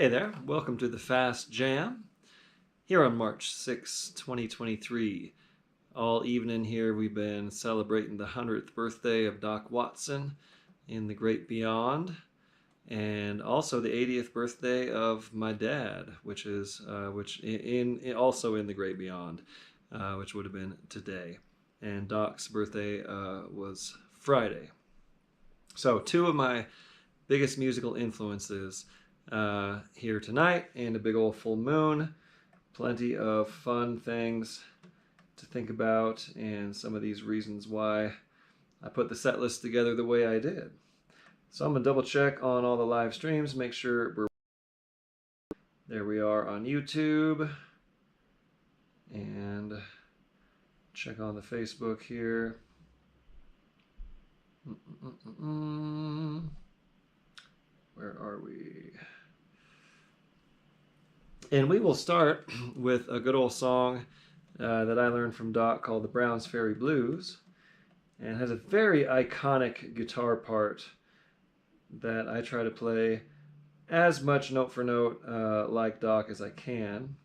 Hey there, welcome to the Fast Jam here on March 6, 2023. All evening here we've been celebrating the 100th birthday of Doc Watson in the great beyond, and also the 80th birthday of my dad, which is also in the great beyond, which would have been today. And Doc's birthday was Friday. So two of my biggest musical influences here tonight, and a big old full moon. Plenty of fun things to think about, and some of these reasons why I put the set list together the way I did. So I'm going to double check on all the live streams, make sure we're... There we are on YouTube. And check on the Facebook here. Where are we? And we will start with a good old song that I learned from Doc called the Browns Ferry Blues, and has a very iconic guitar part that I try to play as much note for note like Doc as I can.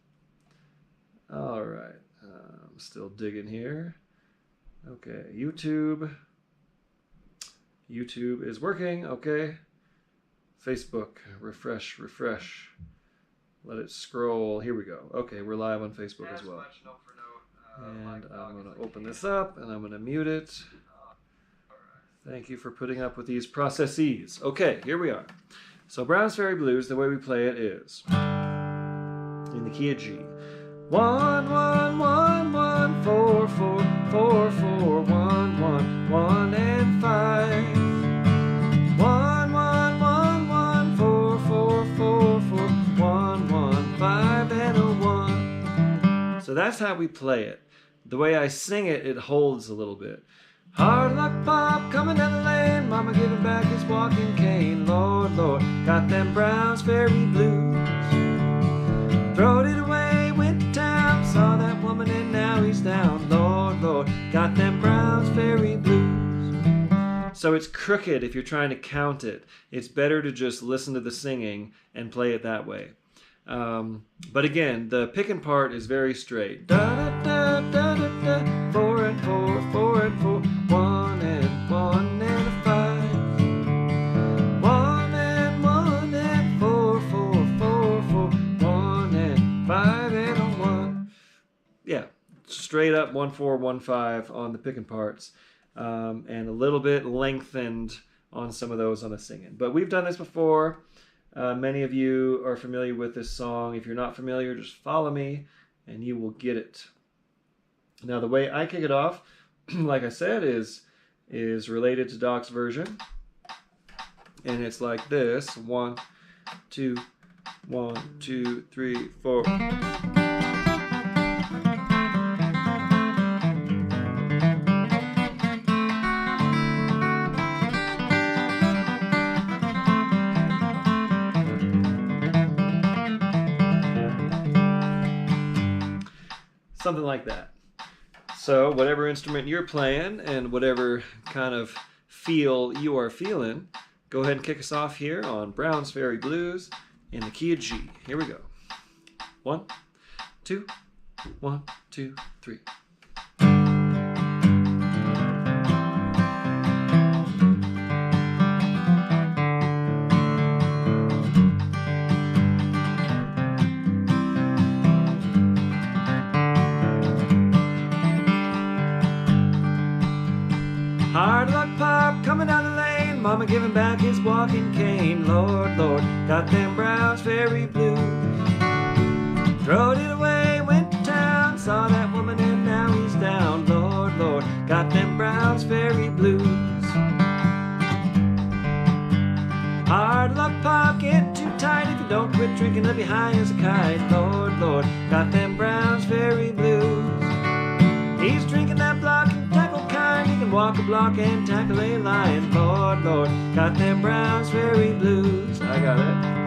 All right, I'm still digging here. Okay, YouTube is working. Okay, Facebook, refresh. Let it scroll. Here we go. Okay, we're live on Facebook as well. And I'm going to open this up, and I'm going to mute it. Thank you for putting up with these processes. Okay, here we are. So Browns Ferry Blues, the way we play it is in the key of G. 1 1 1 1 4 4 4 4 1 1 1 and 5. 1 1 1 1 4 4 4 4 1 1 5 and a 1. So that's how we play it. The way I sing it, it holds a little bit. Hard luck pop coming down the lane, mama giving back his walking cane. Lord, Lord, got them Browns Ferry Blues. Throwed it away, went to town, saw that woman and now he's down. Lord, Lord, got them Browns Ferry Blues. So it's crooked if you're trying to count it. It's better to just listen to the singing and play it that way. But again, the picking part is very straight. Da da da da da da, 4 and 4, 4 and 4, 1 and 1 and a 5. 1 and 1 and 4, 4, 4, 4, 1 and 5 and a 1. Yeah, straight up 1 4 1 5 on the picking parts, and a little bit lengthened on some of those on the singing. But we've done this before. Many of you are familiar with this song. If you're not familiar, just follow me and you will get it. Now, the way I kick it off, like I said, is related to Doc's version. And it's like this. 1, 2, 1, 2, 3, 4. Something like that. So whatever instrument you're playing and whatever kind of feel you are feeling, go ahead and kick us off here on Browns Ferry Blues in the key of G. Here we go. 1, 2, 1, 2, 3. Hard luck pop coming down the lane, mama giving back his walking cane. Lord, Lord, got them Browns Ferry Blues. Throwed it away, went to town, saw that woman and now he's down. Lord, Lord, got them Browns Ferry Blues. Hard luck pop, get too tight, if you don't quit drinking I'll be high as a kite. Lord, Lord, got them Browns Ferry Blues. He's drinking that block and tackle kind, he can walk a block and tackle a lion. Lord, Lord, got them Browns Ferry Blues. I got it.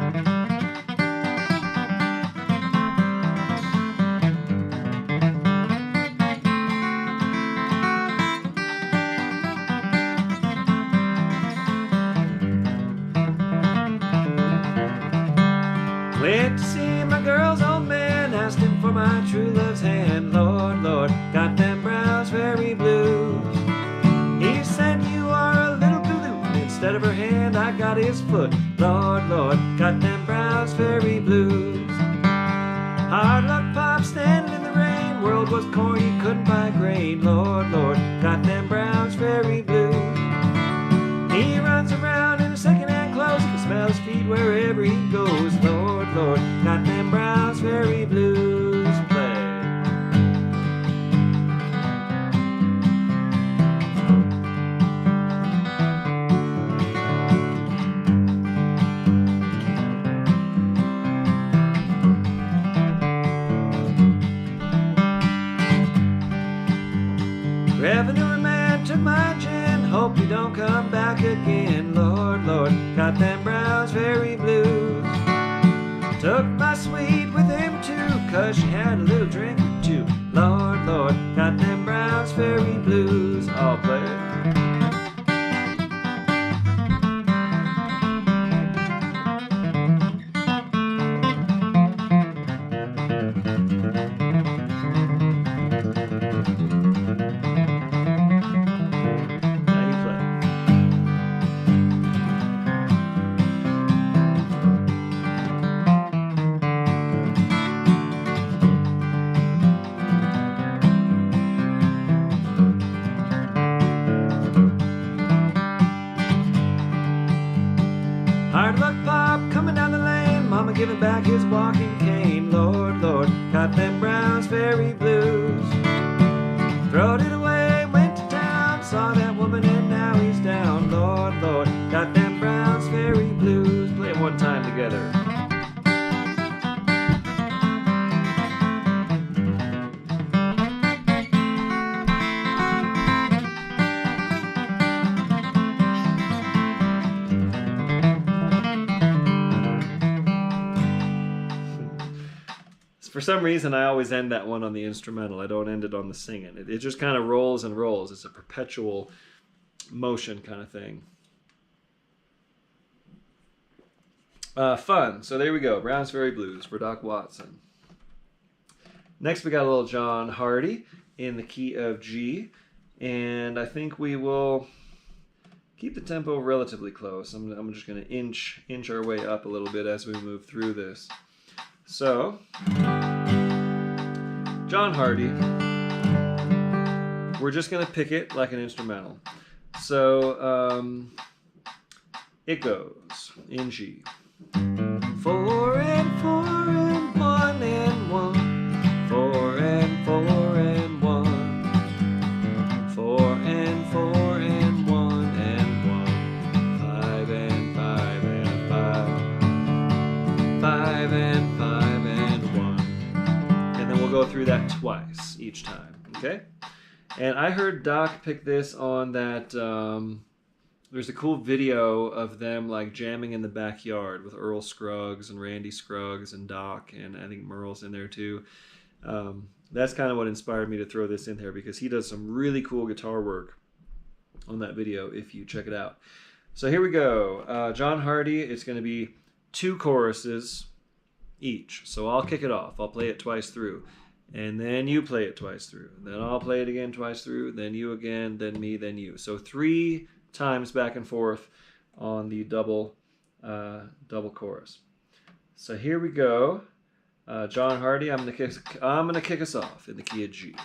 about his foot. Lord, Lord, got them Browns Ferry blues. Hard luck pop standing in the rain. World was corny, couldn't buy grain. Lord, Lord, got them Browns Ferry blues. He runs around in a second-hand clothes. He can smell his feet wherever he goes. Lord, Lord, got them Browns Ferry blues. Play. Revenue man took my gin. Hope you don't come back again. Lord, Lord, got them Browns Ferry blues. Took my sweet with him too, 'cause she had a little drink or two. Lord, Lord, got them Browns Ferry blues. I'll play it. Hard luck pop coming down the lane. Mama giving back his walking cane. Lord, Lord, got them Browns Ferry blues. Throwed it away, went to town. Saw that woman and now he's down. Lord, Lord, got them Browns Ferry blues. Play it one time together. For some reason, I always end that one on the instrumental. I don't end it on the singing. It just kind of rolls and rolls. It's a perpetual motion kind of thing. Fun. So there we go. Browns Ferry Blues for Doc Watson. Next, we got a little John Hardy in the key of G. And I think we will keep the tempo relatively close. I'm just going to inch our way up a little bit as we move through this. So, John Hardy, we're just going to pick it like an instrumental. So, it goes in G. 4 and 4 and 1 and 1. 4 and 4 and 1. 4 and 4 and 1 and 1. 5 and 5 and 5. 5 and 5 and 1. And then we'll go through that twice each time, okay? And I heard Doc pick this on that, there's a cool video of them like jamming in the backyard with Earl Scruggs and Randy Scruggs and Doc, and I think Merle's in there too. That's kind of what inspired me to throw this in there, because he does some really cool guitar work on that video if you check it out. So here we go. John Hardy, it's going to be 2 choruses each. So I'll kick it off. I'll play it twice through. And then you play it twice through. Then I'll play it again twice through. Then you again. Then me. Then you. So 3 times back and forth on the double chorus. So here we go. John Hardy, I'm gonna kick us off in the key of G.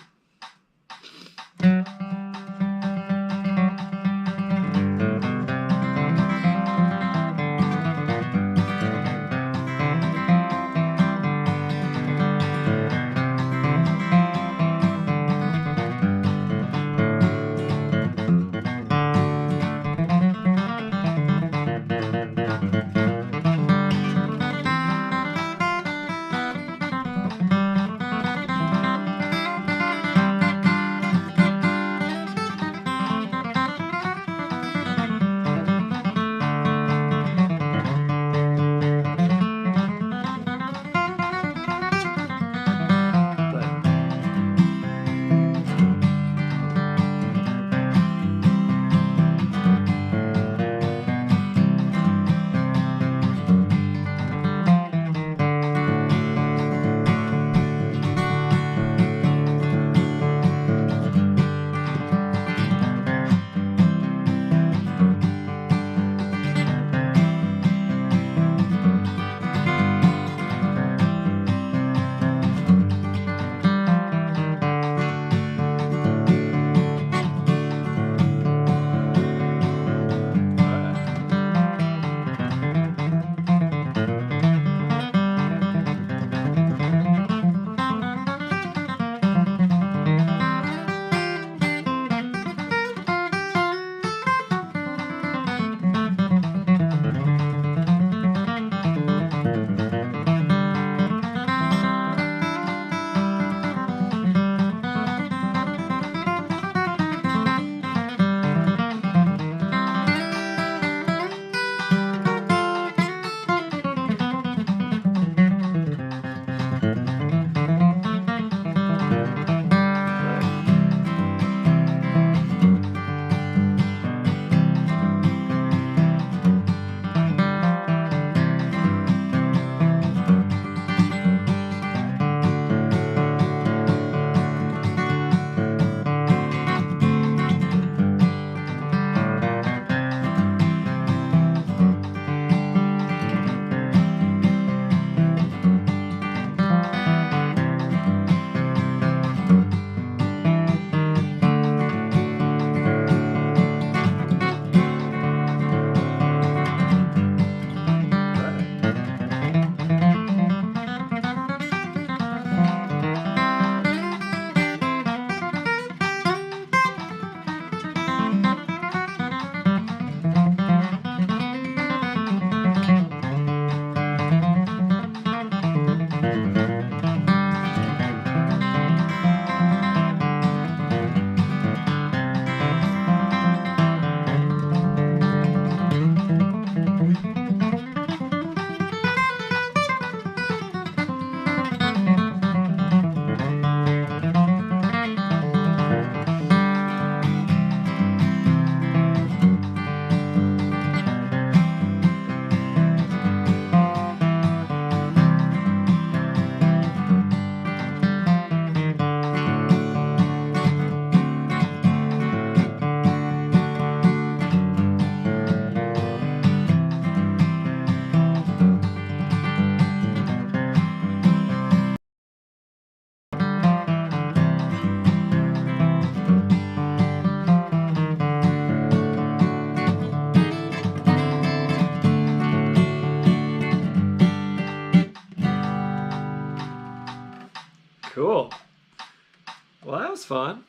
fun.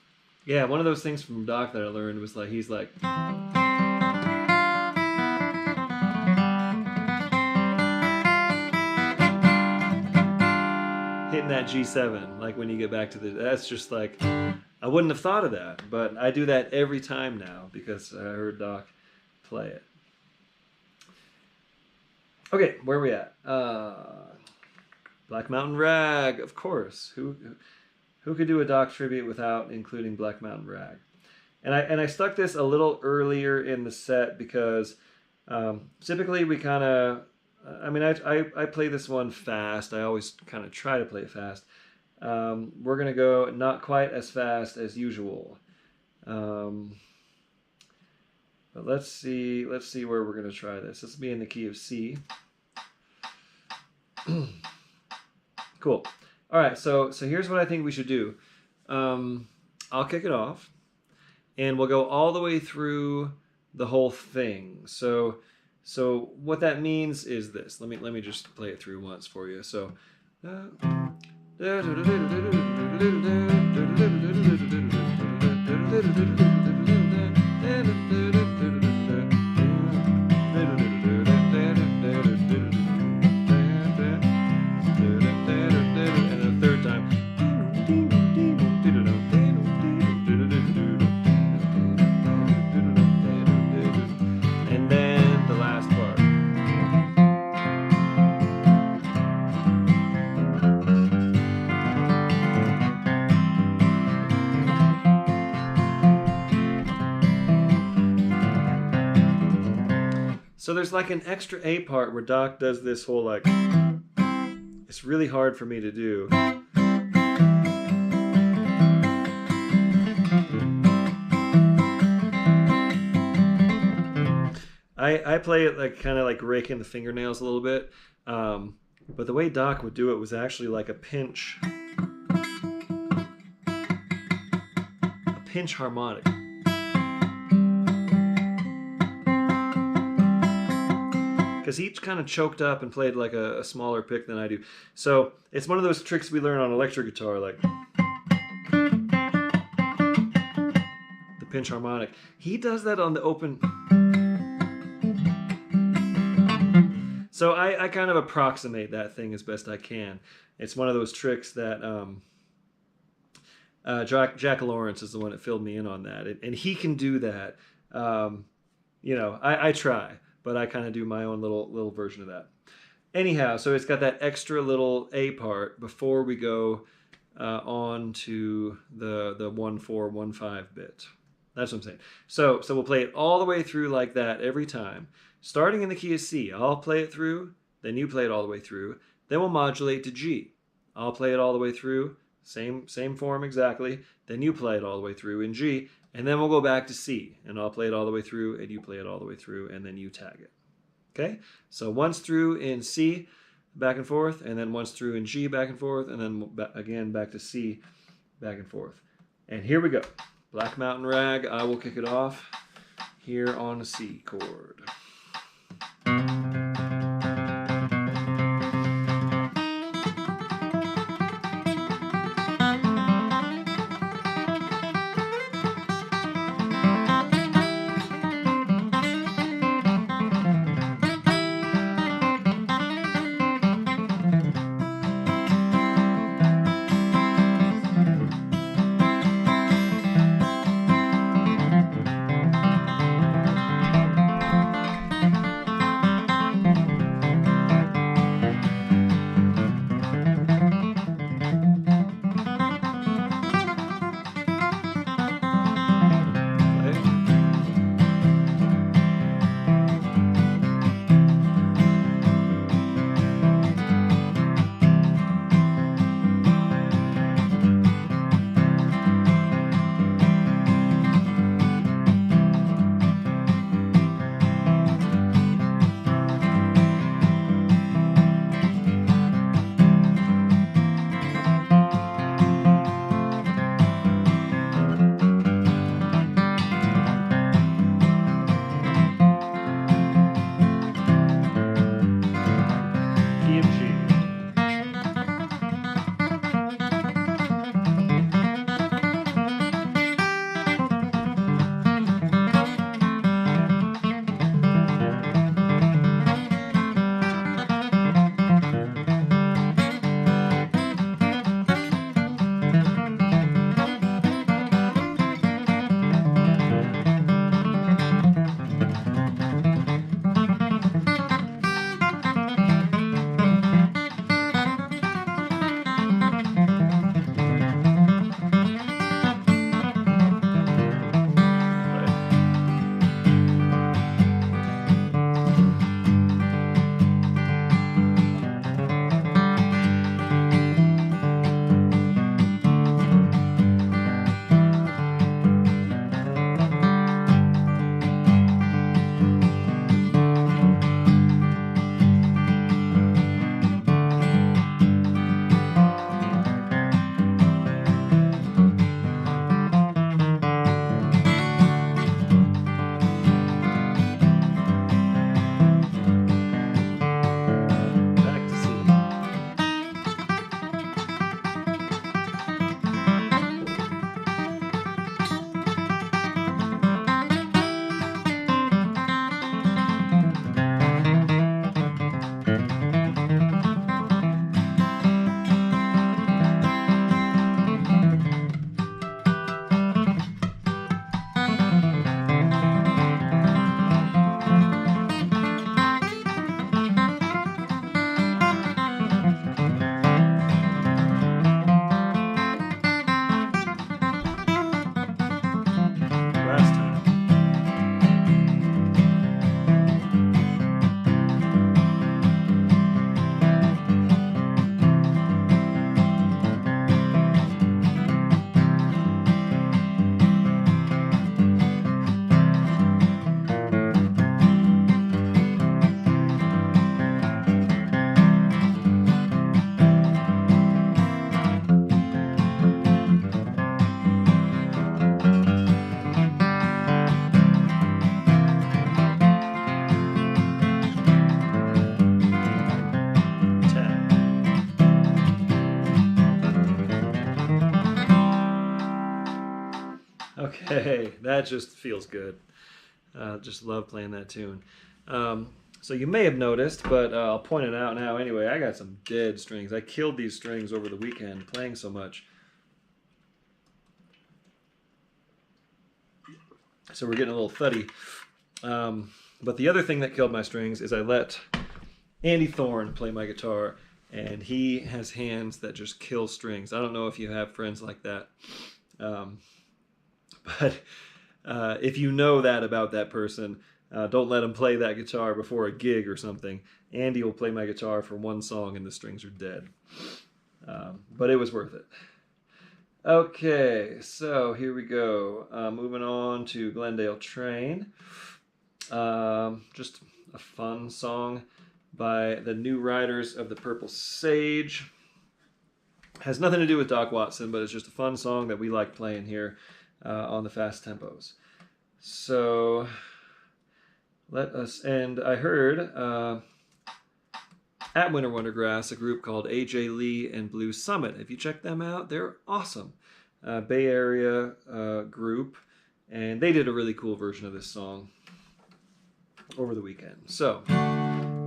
Yeah, one of those things from Doc that I learned was like, he's like... hitting that G7, like when you get back to the... That's just like... I wouldn't have thought of that, but I do that every time now because I heard Doc play it. Okay, where are we at? Black Mountain Rag, of course. Who could do a Doc tribute without including Black Mountain Rag? And I stuck this a little earlier in the set because typically we kind of... I mean, I play this one fast. I always kind of try to play it fast. We're going to go not quite as fast as usual. But let's see where we're going to try this. This will be in the key of C. Cool. All right, so here's what I think we should do. I'll kick it off, and we'll go all the way through the whole thing. So what that means is this. Let me just play it through once for you. So. So there's like an extra A part where Doc does this whole like, it's really hard for me to do. I play it like kind of like raking the fingernails a little bit, but the way Doc would do it was actually like a pinch harmonic. Because he kind of choked up and played like a smaller pick than I do. So it's one of those tricks we learn on electric guitar, like the pinch harmonic. He does that on the open. So I kind of approximate that thing as best I can. It's one of those tricks that Jack Lawrence is the one that filled me in on that. And he can do that. You know, I try. But I kind of do my own little version of that. Anyhow, so it's got that extra little A part before we go on to the 1/4, 1/5 bit. That's what I'm saying. So we'll play it all the way through like that every time. Starting in the key of C, I'll play it through, then you play it all the way through. Then we'll modulate to G. I'll play it all the way through, same form exactly. Then you play it all the way through in G. And then we'll go back to C, and I'll play it all the way through, and you play it all the way through, and then you tag it. Okay? So once through in C, back and forth, and then once through in G, back and forth, and then again back to C, back and forth. And here we go. Black Mountain Rag, I will kick it off here on a C chord. That just feels good. Just love playing that tune. So you may have noticed, but I'll point it out now anyway. I got some dead strings. I killed these strings over the weekend playing so much. So we're getting a little thuddy. But the other thing that killed my strings is I let Andy Thorne play my guitar, and he has hands that just kill strings. I don't know if you have friends like that. But if you know that about that person, don't let him play that guitar before a gig or something. Andy will play my guitar for one song and the strings are dead. But it was worth it. Okay, so here we go. Moving on to Glendale Train. Just a fun song by the New Riders of the Purple Sage. Has nothing to do with Doc Watson, but it's just a fun song that we like playing here on the fast tempos. So let us end. I heard at Winter Wondergrass a group called AJ Lee and Blue Summit. If you check them out, they're awesome. Bay Area group, and they did a really cool version of this song over the weekend. So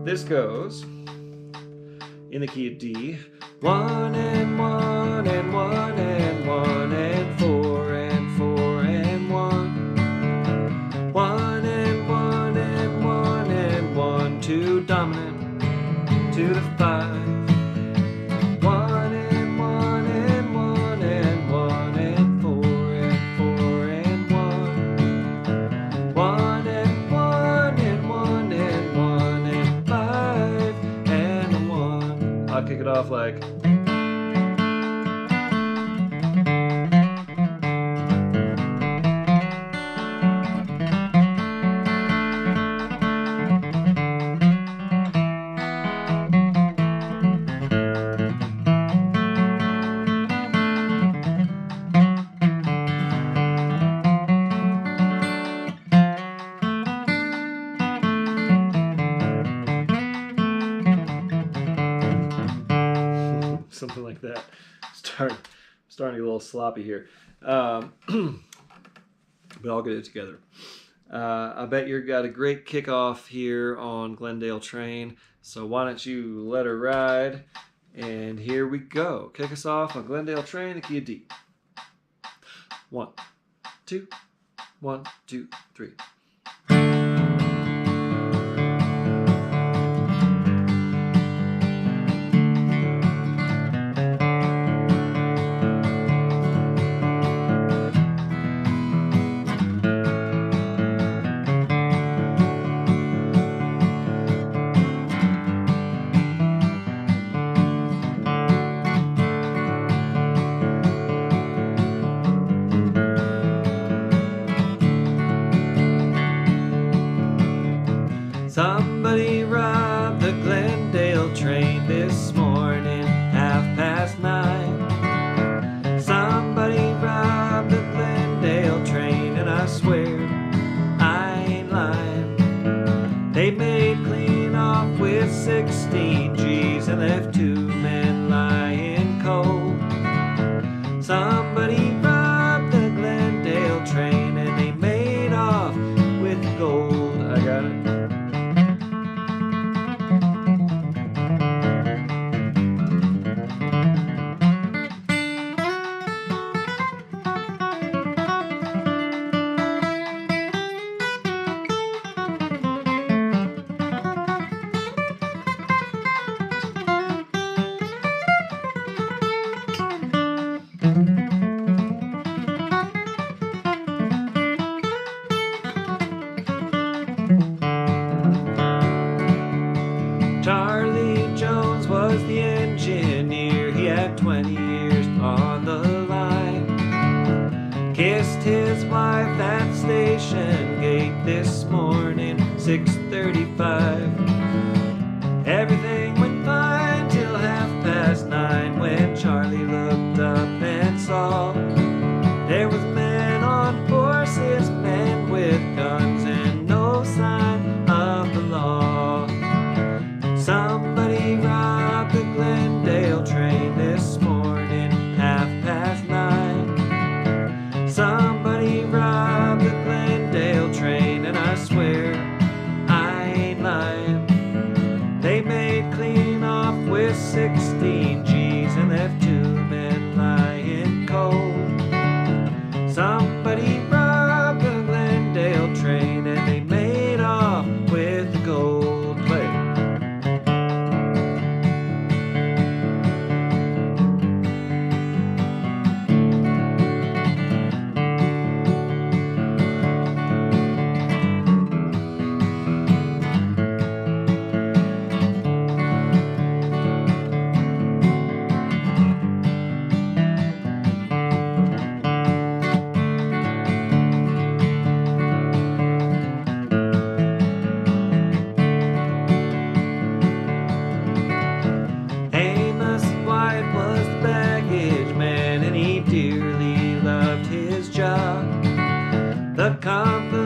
this goes in the key of D. 1 and 1 and 1 and 1 and 4 and 4 and 1. 1 and 1 and 1 and 1, 2 dominant to the 5. 1 and 1 and 1 and 1 and 4 and 4 and 1. 1 and 1 and 1 and 1 and 5 and a 1. I'll kick it off like. Something like that. Starting to get a little sloppy here. But I'll get it together. I bet you got a great kickoff here on Glendale Train. So why don't you let her ride? And here we go. Kick us off on Glendale Train, the key of D. 1, 2, 1, 2, 3. Somebody robbed the Glendale train this morning, 9:30. Somebody robbed the Glendale train, and I swear I ain't lying. They made clean off with 16 G's and left 2 men lying cold. Somebody robbed the Glendale train, and they made off with gold. I got it. Charlie Jones was the engineer. He had 20 years on the line. Kissed his wife at station gate this morning, 6:35. Everything went fine till 9:30 when Charlie looked up and saw there was men on horses, men with guns, and no sign of the law. Somebody robbed the Glendale train this morning, 9:30. Somebody robbed the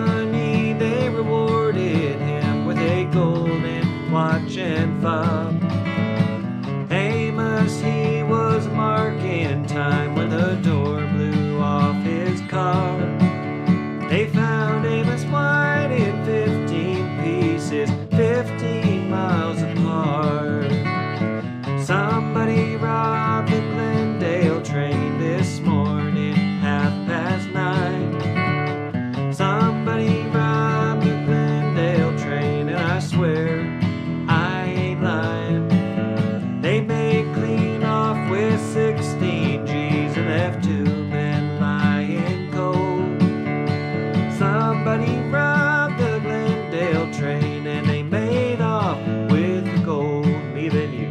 money, they rewarded him with a golden watch and fob. Amos, he was marking time when the door blew off his car. They found Amos White in 15 pieces, 15 miles apart. Somebody robbed the Glendale train this morning, 9:30. Somebody robbed the Glendale train, and I swear I ain't lying. They made clean off with 16 G's and left 2 men lying cold. Somebody robbed the Glendale train and they made off with the gold, leaving you.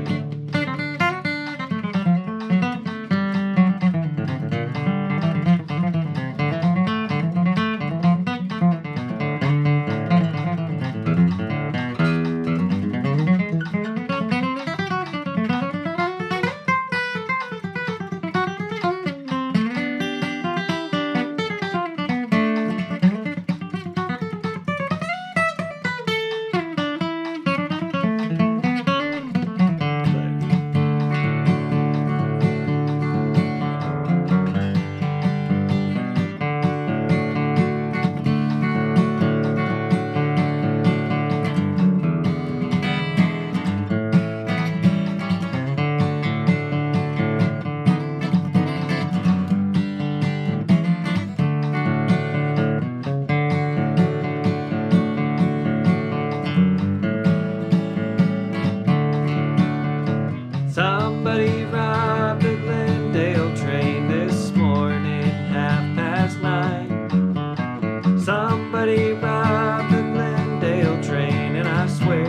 Somebody robbed the Glendale train this morning, 9:30. Somebody robbed the Glendale train, and I swear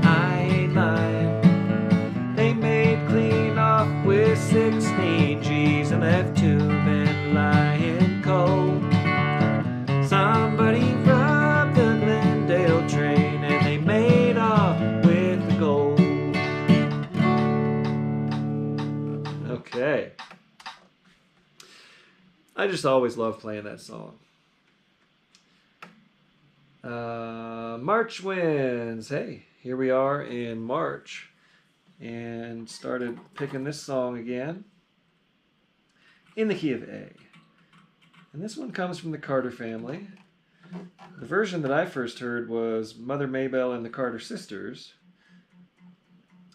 I ain't lying. They made clean off with 16 G's and left 2 men lying cold. Somebody robbed the Glendale train, and they made off with the gold. Okay. I just always love playing that song. March winds. Hey, here we are in March. And started picking this song again in the key of A. And this one comes from the Carter family. The version that I first heard was Mother Maybelle and the Carter sisters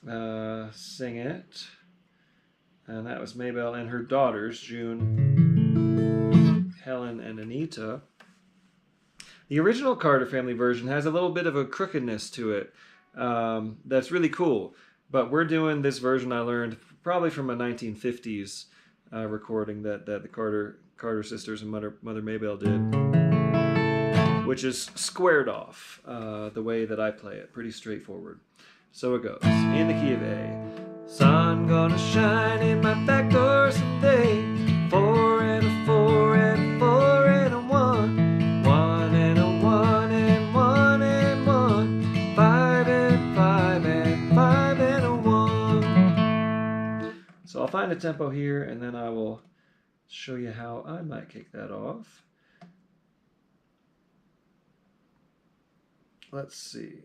sing it. And that was Maybelle and her daughters, June, Helen, and Anita. The original Carter family version has a little bit of a crookedness to it that's really cool. But we're doing this version I learned probably from a 1950s recording that the Carter sisters and Mother Maybelle did, which is squared off the way that I play it, pretty straightforward. So it goes, in the key of A. Sun gonna shine in my back door someday. 4 and a 4 and 4 and a 1. 1 and a 1 and 1 and 1. 5 and 5 and 5 and a 1. So I'll find a tempo here and then I will show you how I might kick that off. Let's see.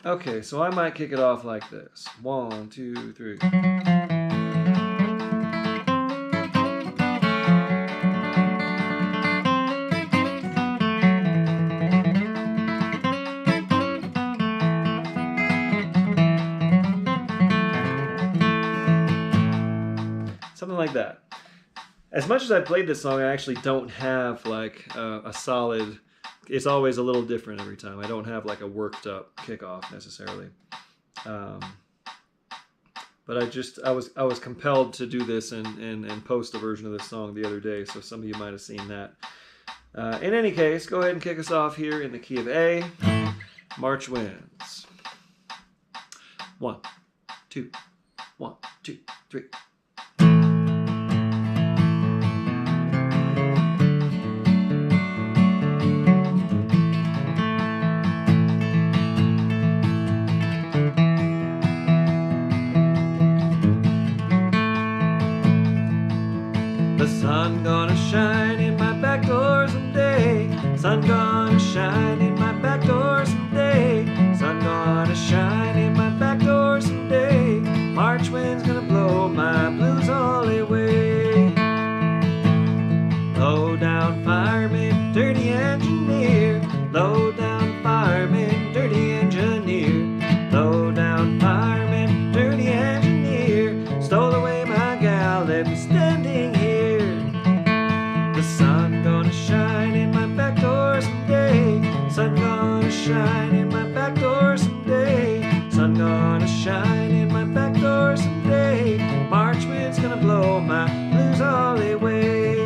Okay, so I might kick it off like this. 1, 2, 3. Something like that. As much as I played this song, I actually don't have like a solid. It's always a little different every time. I don't have like a worked up kickoff necessarily. But I was compelled to do this and post a version of this song the other day, so some of you might have seen that. In any case, go ahead and kick us off here in the key of A. March winds. 1, 2, 1, 2, 3. The sun gonna shine in Sun gonna shine in my back door someday. Sun gonna shine in my back door someday. March wind's gonna blow my blues all away. Low down fireman, dirty engineer. Low down fireman, dirty engineer. Low down fireman, dirty engineer. Stole away my gal, left me standing here. The sun gonna shine in my back door someday. Sun gonna shine in my back door someday. Sun gonna shine in my back door someday. March wind's gonna blow my blues all away.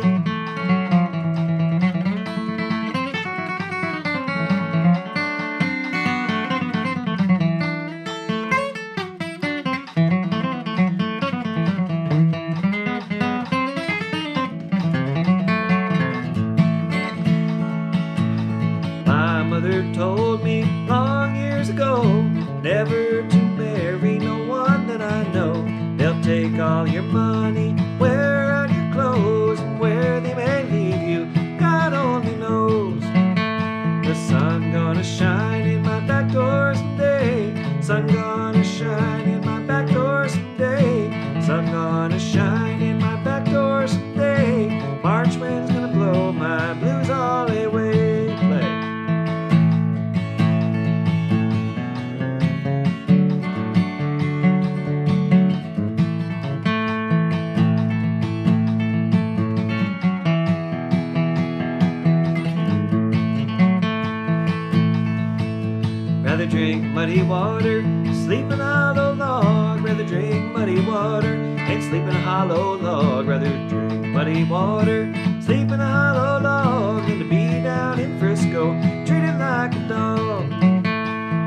Mother told me long years ago never to marry no one that I know. They'll take all your money, wear out your clothes, and where they may leave you, God only knows. The sun gonna shine in my back door someday. Sun gonna shine in my back door someday. Sun gonna shine in my back door someday. March wind's gonna blow my blues all away. Rather drink muddy water, sleep in a hollow log. Rather drink muddy water and sleep in a hollow log. Rather drink muddy water, sleep in a hollow log, than to be down in Frisco, treated like a dog.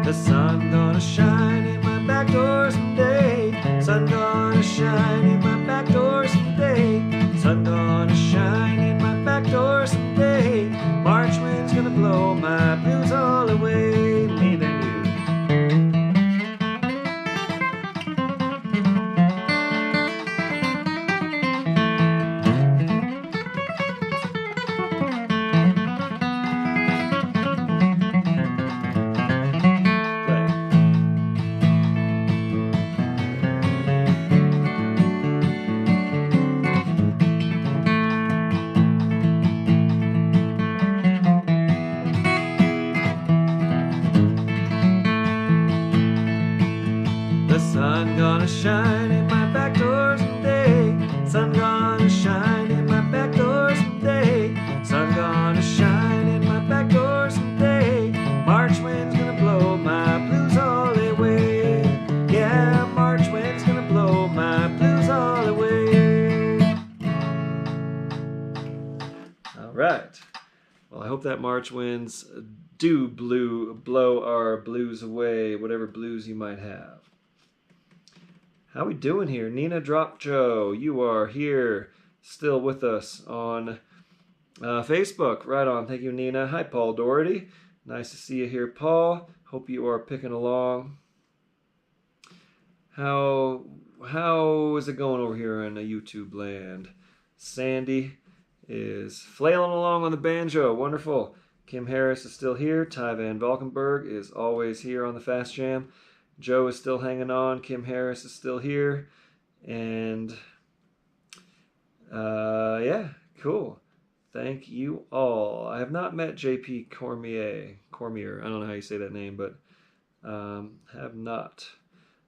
The sun gonna shine in my back door someday. Sun gonna shine in my back door someday. Sun gonna shine in my back door someday. March wind's gonna blow my blues all away. Me than you. Sun gonna shine in my back door someday. Sun gonna shine in my back door someday. Sun gonna shine in my back door someday. March wind's gonna blow my blues all away. Yeah, March wind's gonna blow my blues all away. All right. Well, I hope that March winds do blow our blues away, whatever blues you might have. How we doing here? Nina Drop Joe, you are here still with us on Facebook. Right on. Thank you, Nina. Hi, Paul Doherty. Nice to see you here, Paul. Hope you are picking along. How is it going over here in YouTube land? Sandy is flailing along on the banjo. Wonderful. Kim Harris is still here. Ty Van Valkenburg is always here on the Fast Jam. Joe is still hanging on. Kim Harris is still here. And yeah, cool. Thank you all. I have not met JP Cormier. I don't know how you say that name, but have not.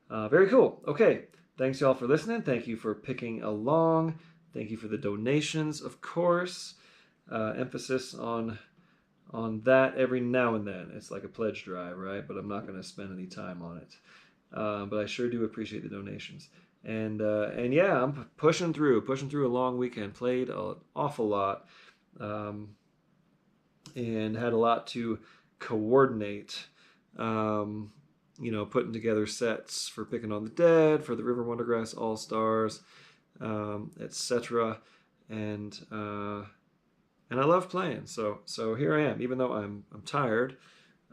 Very cool. Okay. Thanks y'all for listening. Thank you for picking along. Thank you for the donations, of course. Emphasis on that every now and then. It's like a pledge drive, right? But I'm not going to spend any time on it. But I sure do appreciate the donations. And yeah, I'm pushing through a long weekend. Played an awful lot, and had a lot to coordinate. Putting together sets for Picking on the Dead, for the River Wondergrass All Stars, etc. And I love playing. So here I am, even though I'm tired,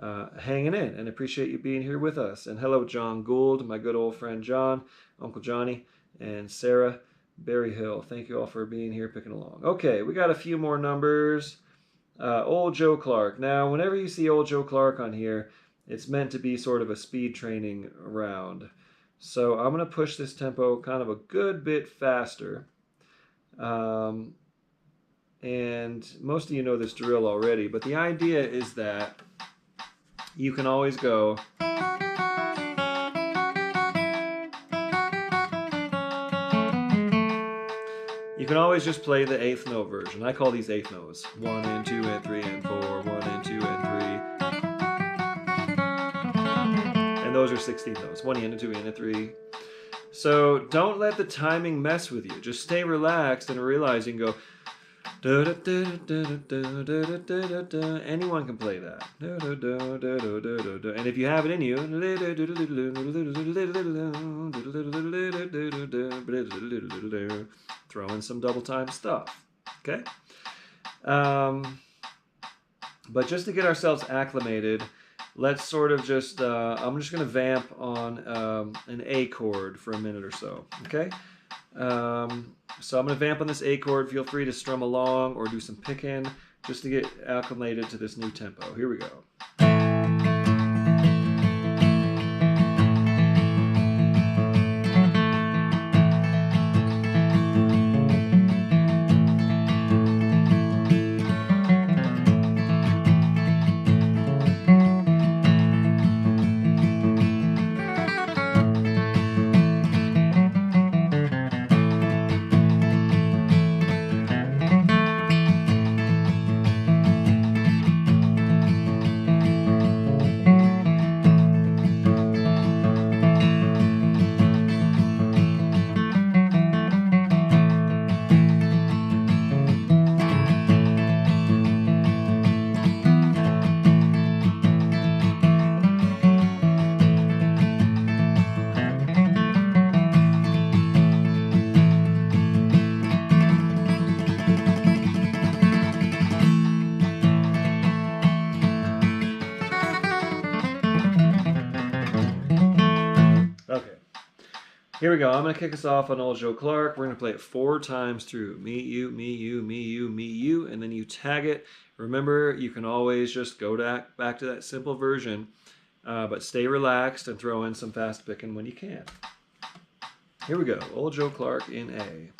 hanging in, and appreciate you being here with us. And hello, John Gould, my good old friend John, Uncle Johnny, and Sarah Berryhill. Thank you all for being here, picking along. Okay, we got a few more numbers. Old Joe Clark. Now, whenever you see Old Joe Clark on here, it's meant to be sort of a speed training round. So I'm going to push this tempo kind of a good bit faster. And most of you know this drill already, but the idea is that you can always go... You can always just play the 8th note version. I call these 8th notes. 1 and 2 and 3 and 4, 1 and 2 and 3. And those are 16th notes. 1 and 2 and 3. So don't let the timing mess with you. Just stay relaxed and realize you can go... Anyone can play that. And if you have it in you... Throw in some double time stuff. Okay? But just to get ourselves acclimated, let's sort of just... I'm just going to vamp on an A chord for a minute or so. Okay? So I'm going to vamp on this A chord. Feel free to strum along or do some picking just to get acclimated to this new tempo. Here we go. Here we go. I'm going to kick us off on Old Joe Clark. We're going to play it 4 times through. Me, you, me, you, me, you, me, you, and then you tag it. Remember, you can always just go back to that simple version, but stay relaxed and throw in some fast picking when you can. Here we go. Old Joe Clark in A.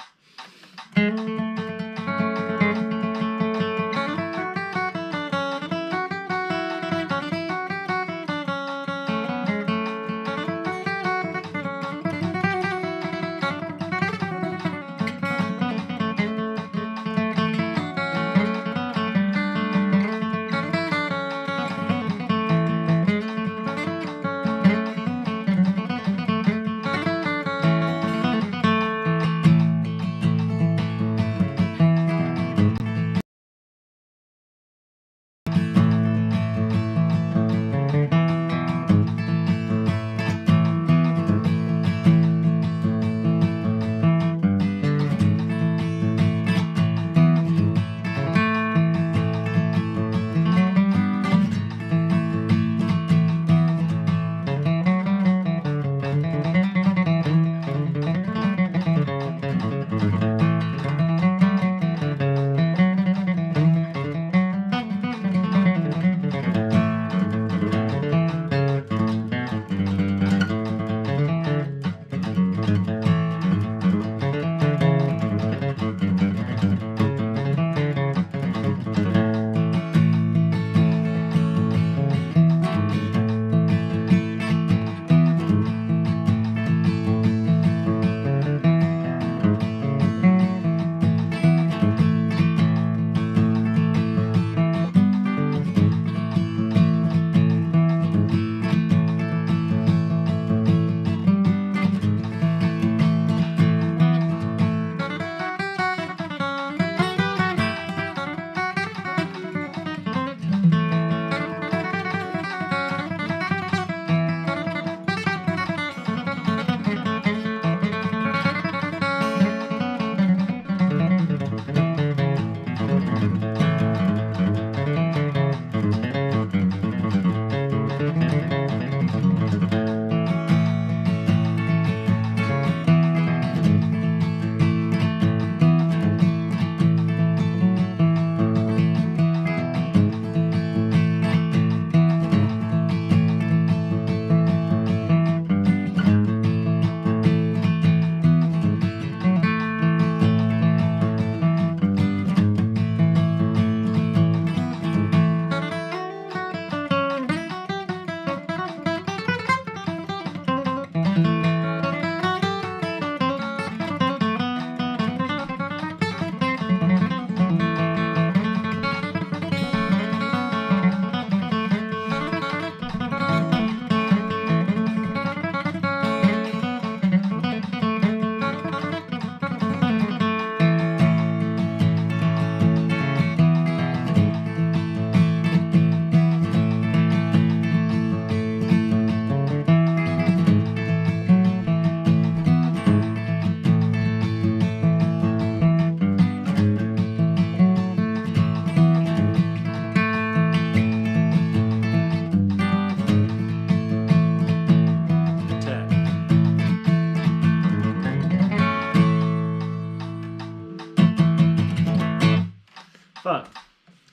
Fun.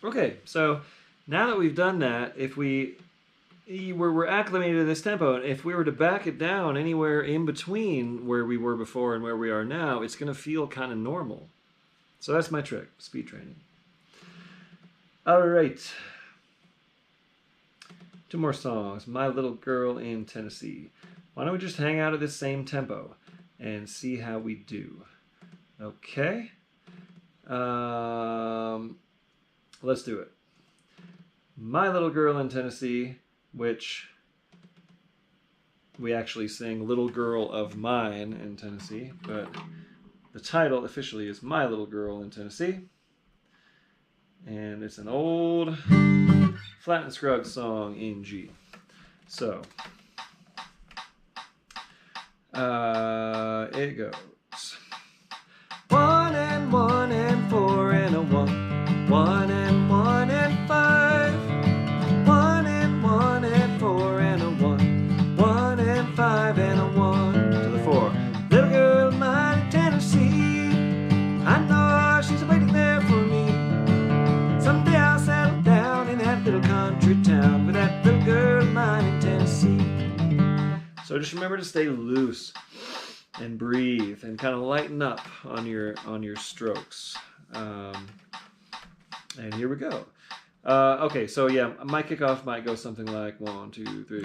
Okay, so now that we've done that, if we're acclimated to this tempo, and if we were to back it down anywhere in between where we were before and where we are now, it's going to feel kind of normal. So that's my trick, speed training. All right. 2 more songs. My Little Girl in Tennessee. Why don't we just hang out at this same tempo and see how we do? Okay. Let's do it. My Little Girl in Tennessee, which we actually sing Little Girl of Mine in Tennessee, but the title officially is My Little Girl in Tennessee. And it's an old Flat and Scruggs song in G. So, it goes. 1 and 1 and 4 and a 1. 1 and 1 and 5. 1 and 1 and 4 and a 1. 1 and 5 and a 1. To the 4. Little girl of mine in Tennessee. I know she's waiting there for me. Someday I'll settle down in that little country town with that little girl of mine in Tennessee. So just remember to stay loose and breathe and kind of lighten up on your strokes. And here we go. Okay, so yeah, my kickoff might go something like 1, 2, 3.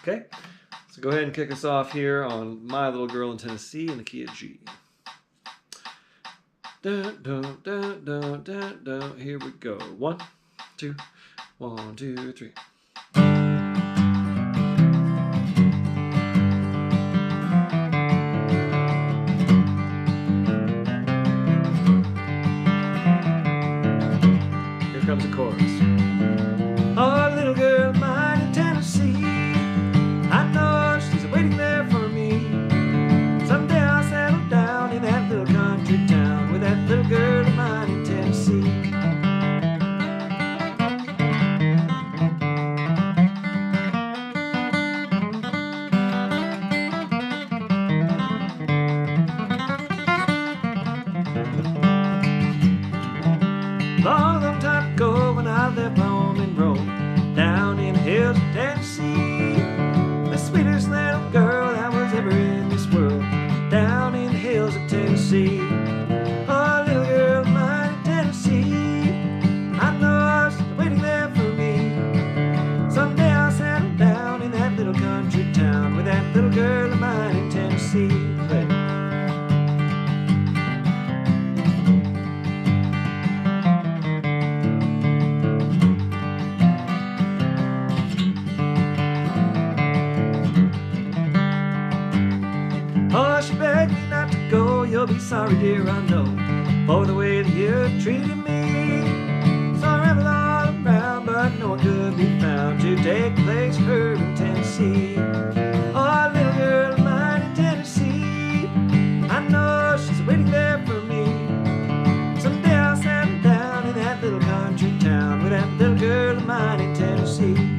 Okay, so go ahead and kick us off here on My Little Girl in Tennessee in the key of G. Dun, dun, dun, dun, dun, dun. Here we go. 1, 2, 1, 2, 3. Here comes the chorus. Oh, little girl of mine in Tennessee, I know she's waiting there for me. Someday I'll settle down in that little country town with that little girl of mine in Tennessee. Long, long time ago when I left home and roamed down in the hills of Tennessee, the sweetest little girl that was ever in this world, down in the hills of Tennessee. Oh, little girl of mine in Tennessee, I know she's waiting there for me. Someday I'll settle down in that little country town with that little girl of mine in Tennessee. Play. Oh, she begged me not to go. You'll be sorry, dear, I know, for the way that you've treated me. So I rambled all around, but no one could be found to take the place of her in Tennessee. Oh, little girl of mine in Tennessee, I know she's waiting there for me. Someday I'll settle down in that little country town with that little girl of mine in Tennessee.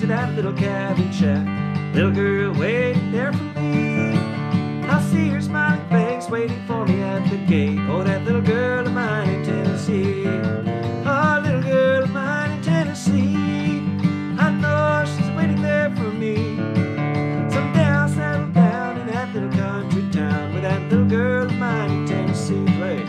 That little cabin shack, little girl waiting there for me. I see her smiling face waiting for me at the gate. Oh, that little girl of mine in Tennessee. Oh, little girl of mine in Tennessee, I know she's waiting there for me. Someday I'll settle down in that little country town with that little girl of mine in Tennessee. Play.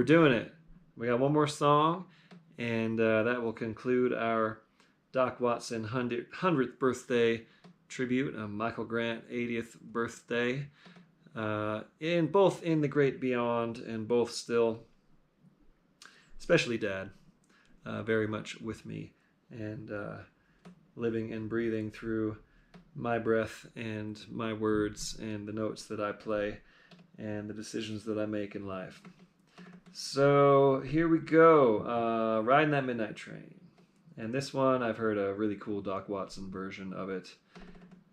doing it. We got one more song, and that will conclude our Doc Watson 100th birthday tribute, Michael Grant 80th birthday, both in the great beyond, and both still, especially Dad, very much with me, and living and breathing through my breath and my words and the notes that I play and the decisions that I make in life. So here we go, Riding That Midnight Train. And this one, I've heard a really cool Doc Watson version of it.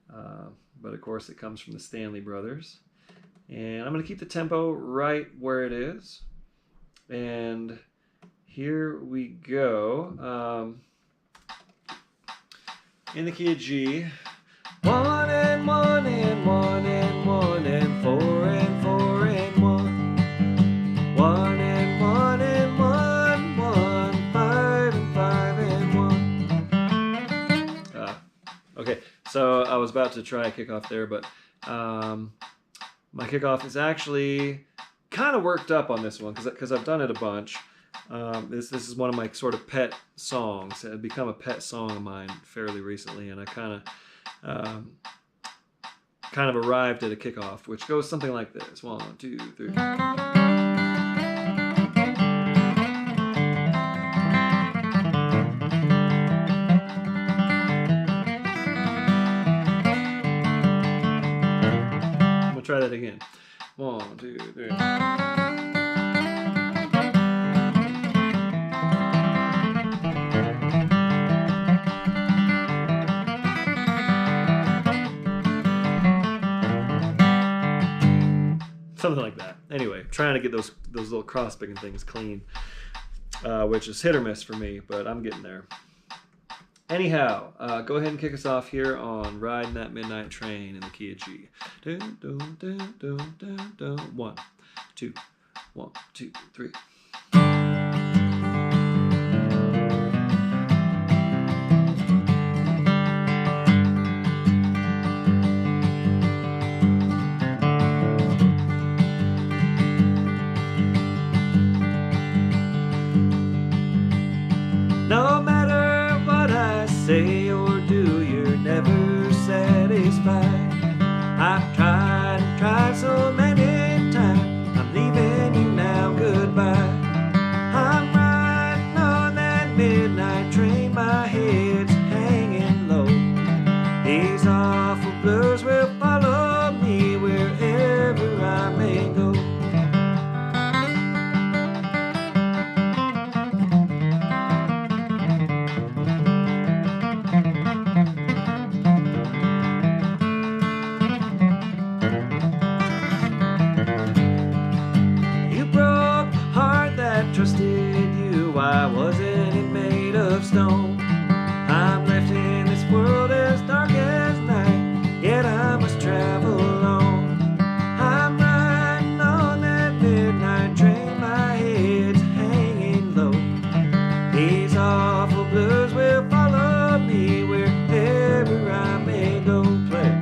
But of course it comes from the Stanley Brothers. And I'm going to keep the tempo right where it is. And here we go. In the key of G. 1 and 1 and 1 and 1 and 4 and 4 and 1. 1 and 1 and 1, 1, 5 and 5 and 1. Okay, so I was about to try a kickoff there, but my kickoff is actually kind of worked up on this one because I've done it a bunch. This is one of my sort of pet songs. It had become a pet song of mine fairly recently, and I kind of arrived at a kickoff, which goes something like this: 1, 2, 3. I'm gonna try that again. 1, 2, 3. Something like that. Anyway, trying to get those little cross-picking things clean, which is hit or miss for me, but I'm getting there. Anyhow, go ahead and kick us off here on Riding That Midnight Train in the key of G. 1, 2, 1, 2, 3. No matter what I say or do, you're never satisfied. I've tried and tried so many times. I'm leaving you now, goodbye. I'm riding on that midnight train, my head's hanging low. These awful blues will follow me wherever I may go. Trusted you, why wasn't it made of stone? I'm left in this world as dark as night, yet I must travel on. I'm riding on that midnight train, my head's hanging low. These awful blues will follow me wherever I may go. Play.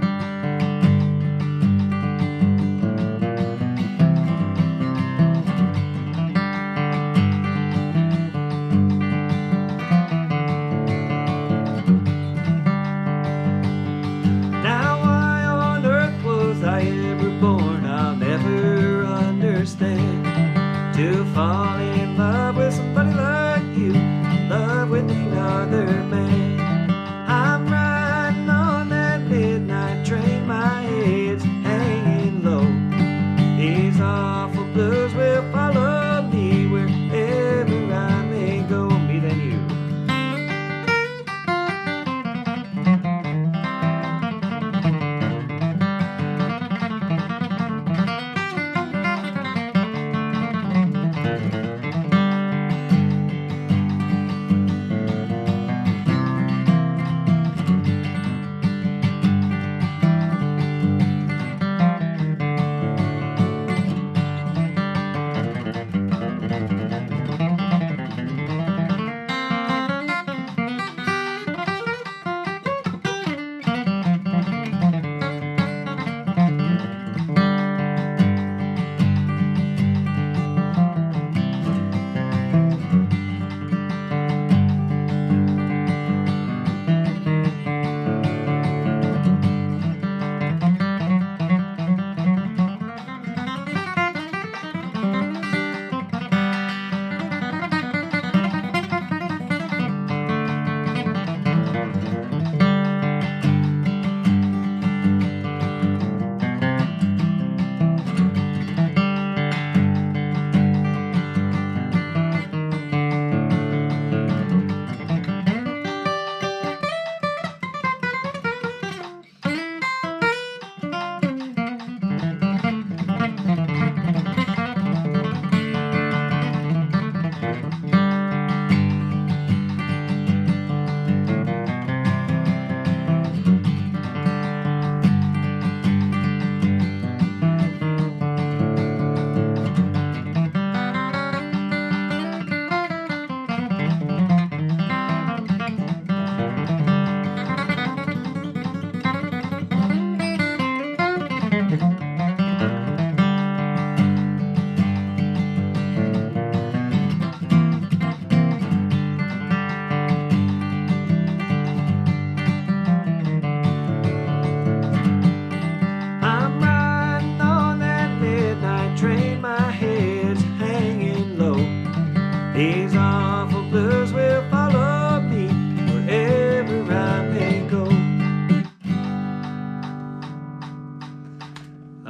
awful blues will follow me wherever I may go.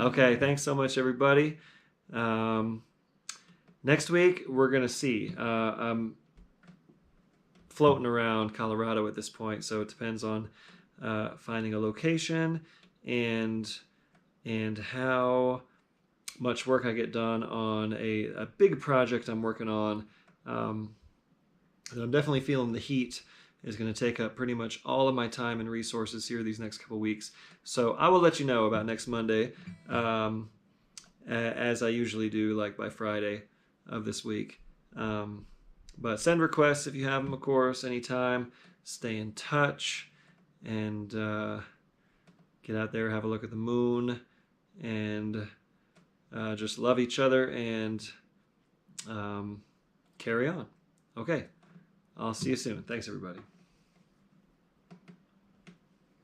Okay, thanks so much, everybody. Next week, we're going to see. I'm floating around Colorado at this point, so it depends on finding a location and how much work I get done on a big project I'm working on. I'm definitely feeling the heat is going to take up pretty much all of my time and resources here these next couple weeks. So I will let you know about next Monday, as I usually do, like by Friday of this week. But send requests if you have them, of course, anytime. Stay in touch and get out there, have a look at the moon, and just love each other and carry on. Okay, I'll see you soon. Thanks, everybody.